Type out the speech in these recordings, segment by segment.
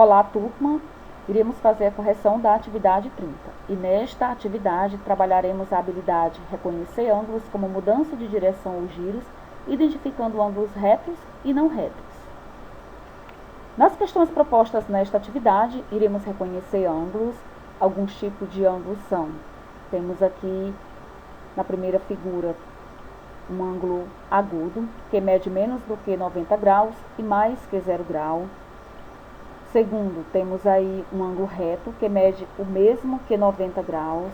Olá, turma! Iremos fazer a correção da atividade 30. E nesta atividade trabalharemos a habilidade reconhecer ângulos como mudança de direção ou giros, identificando ângulos retos e não retos. Nas questões propostas nesta atividade, iremos reconhecer ângulos. Alguns tipos de ângulos são: temos aqui na primeira figura um ângulo agudo, que mede menos do que 90 graus e mais que 0 grau. Segundo, temos aí um ângulo reto, que mede o mesmo que 90 graus.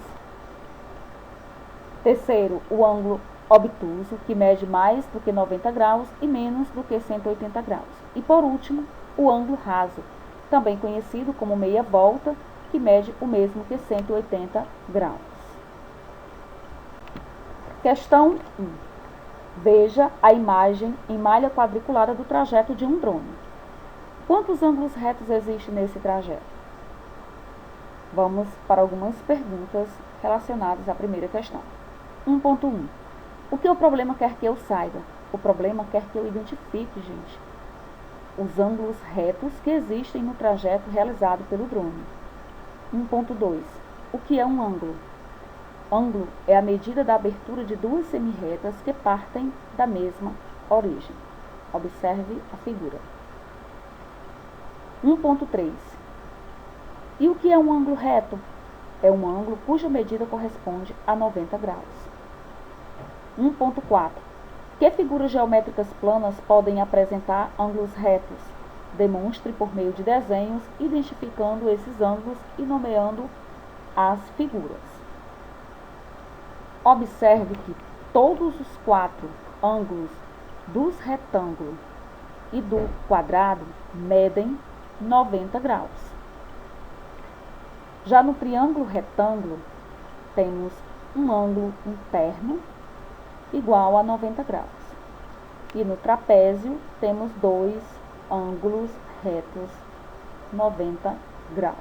Terceiro, o ângulo obtuso, que mede mais do que 90 graus e menos do que 180 graus. E por último, o ângulo raso, também conhecido como meia volta, que mede o mesmo que 180 graus. Questão 1. Veja a imagem em malha quadriculada do trajeto de um drone. Quantos ângulos retos existem nesse trajeto? Vamos para algumas perguntas relacionadas à primeira questão. 1.1. O que o problema quer que eu saiba? O problema quer que eu identifique, gente, os ângulos retos que existem no trajeto realizado pelo drone. 1.2. O que é um ângulo? Ângulo é a medida da abertura de duas semirretas que partem da mesma origem. Observe a figura. 1.3. E o que é um ângulo reto? É um ângulo cuja medida corresponde a 90 graus. 1.4. Que figuras geométricas planas podem apresentar ângulos retos? Demonstre por meio de desenhos, identificando esses ângulos e nomeando as figuras. Observe que todos os 4 ângulos dos retângulos e do quadrado medem 90 graus. Já no triângulo retângulo, temos um ângulo interno igual a 90 graus. E no trapézio, temos 2 ângulos retos 90 graus.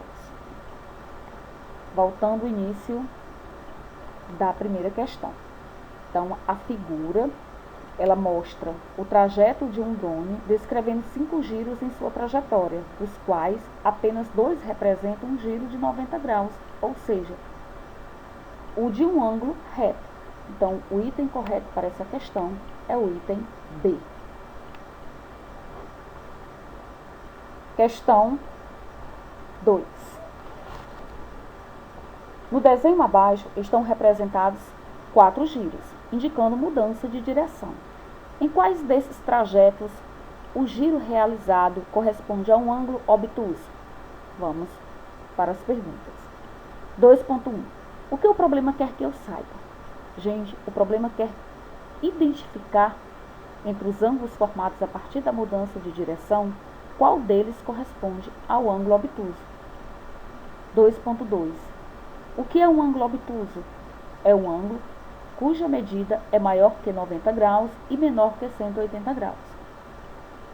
Voltando ao início da primeira questão. Então, a figura, ela mostra o trajeto de um drone, descrevendo 5 giros em sua trajetória, dos quais apenas 2 representam um giro de 90 graus, ou seja, o de um ângulo reto. Então, o item correto para essa questão é o item B. Questão 2. No desenho abaixo estão representados 4 giros, indicando mudança de direção. Em quais desses trajetos o giro realizado corresponde a um ângulo obtuso? Vamos para as perguntas. 2.1. O que o problema quer que eu saiba? Gente, o problema quer identificar entre os ângulos formados a partir da mudança de direção, qual deles corresponde ao ângulo obtuso. 2.2. O que é um ângulo obtuso? É um ângulo cuja medida é maior que 90 graus e menor que 180 graus.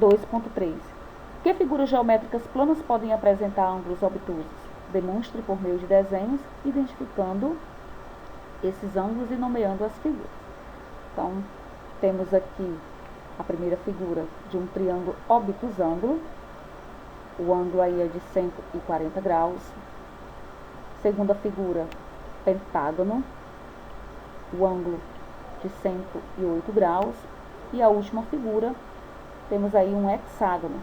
2.3. Que figuras geométricas planas podem apresentar ângulos obtusos? Demonstre por meio de desenhos, identificando esses ângulos e nomeando as figuras. Então, temos aqui a primeira figura de um triângulo obtusângulo. O ângulo aí é de 140 graus. Segunda figura, pentágono. O ângulo de 108 graus. E a última figura, temos aí um hexágono.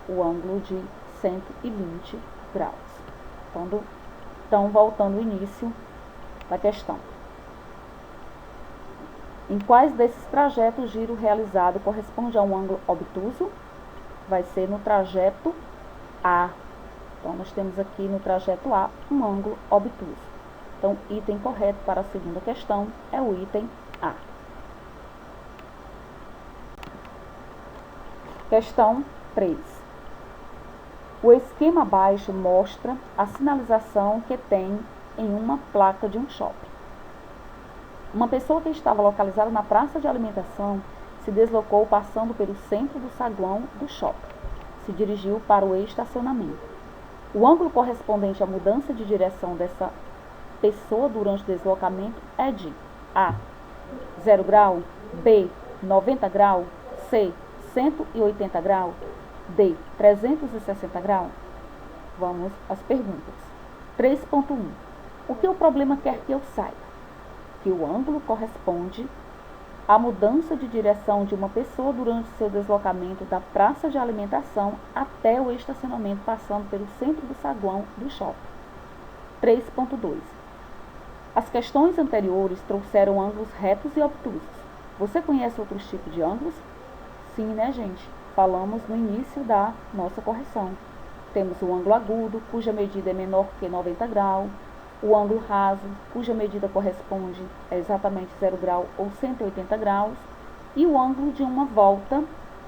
O ângulo de 120 graus. Então, voltando ao início da questão. Em quais desses trajetos o giro realizado corresponde a um ângulo obtuso? Vai ser no trajeto A. Então, nós temos aqui no trajeto A um ângulo obtuso. Então, item correto para a segunda questão é o item A. Questão 3. O esquema abaixo mostra a sinalização que tem em uma placa de um shopping. Uma pessoa que estava localizada na praça de alimentação se deslocou passando pelo centro do saguão do shopping. Se dirigiu para o estacionamento. O ângulo correspondente à mudança de direção dessa pessoa durante o deslocamento é de A, 0 grau, B, 90 graus, C, 180 graus, D, 360 graus. Vamos às perguntas. 3.1. O que o problema quer que eu saiba? Que o ângulo corresponde à mudança de direção de uma pessoa durante seu deslocamento da praça de alimentação até o estacionamento, passando pelo centro do saguão do shopping. 3.2. As questões anteriores trouxeram ângulos retos e obtusos. Você conhece outros tipos de ângulos? Sim, né, gente? Falamos no início da nossa correção. Temos o ângulo agudo, cuja medida é menor que 90 graus, o ângulo raso, cuja medida corresponde a exatamente 0 grau ou 180 graus, e o ângulo de uma volta,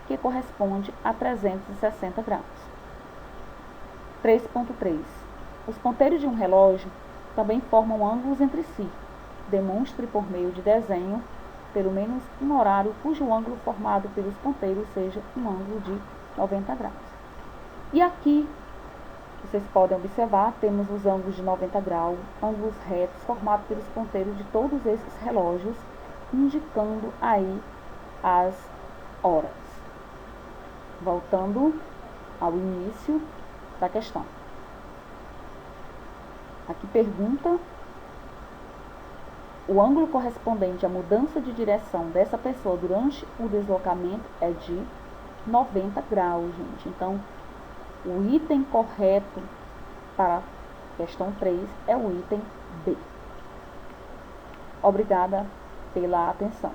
que corresponde a 360 graus. 3.3. Os ponteiros de um relógio também formam ângulos entre si. Demonstre por meio de desenho, pelo menos um horário cujo ângulo formado pelos ponteiros seja um ângulo de 90 graus. E aqui, vocês podem observar, temos os ângulos de 90 graus, ângulos retos formados pelos ponteiros de todos esses relógios, indicando aí as horas. Voltando ao início da questão. Aqui pergunta: o ângulo correspondente à mudança de direção dessa pessoa durante o deslocamento é de 90 graus, gente. Então, o item correto para a questão 3 é o item B. Obrigada pela atenção.